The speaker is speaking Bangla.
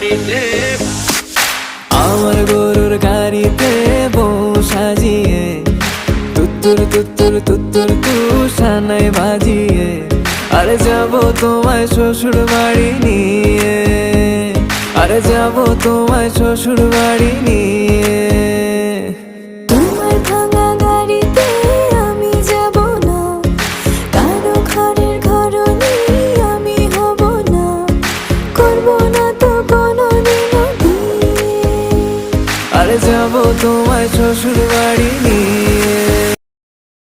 গাড়িতে, আমার গরুর গাড়িতে বউ সাজিয়ে, তুত্তুর তুত্তুর তুত্তুর তুষানায় বাজিয়ে, আরে যাবো তোমায় শ্বশুর বাড়ি নিয়ে, আরে যাবো তোমায় শ্বশুর বাড়ি নিয়ে। তোমার